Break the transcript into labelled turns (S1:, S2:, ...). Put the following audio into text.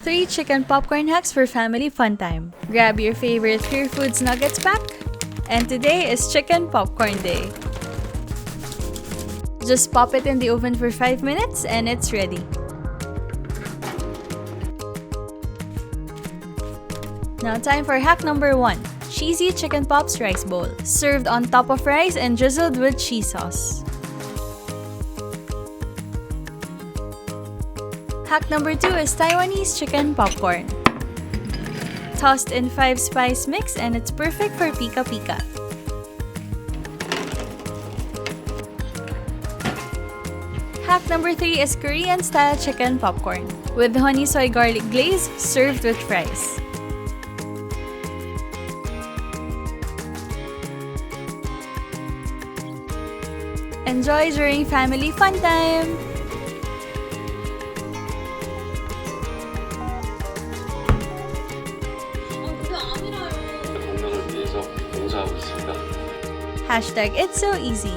S1: 3 chicken popcorn hacks for family fun time. Grab your favorite Purefoods nuggets pack. And today is chicken popcorn day. Just pop it in the oven for 5 minutes and it's ready. Now time for hack number 1. Cheesy chicken pops rice bowl. Served on top of rice and drizzled with cheese sauce. Hack number 2 is Taiwanese chicken popcorn. Tossed in 5-spice mix and it's perfect for pika pika. Hack number 3 is Korean-style chicken popcorn with honey soy garlic glaze served with fries. Enjoy during family fun time!
S2: 동료를 위해서 봉사하고 있습니다.
S1: #It's so easy.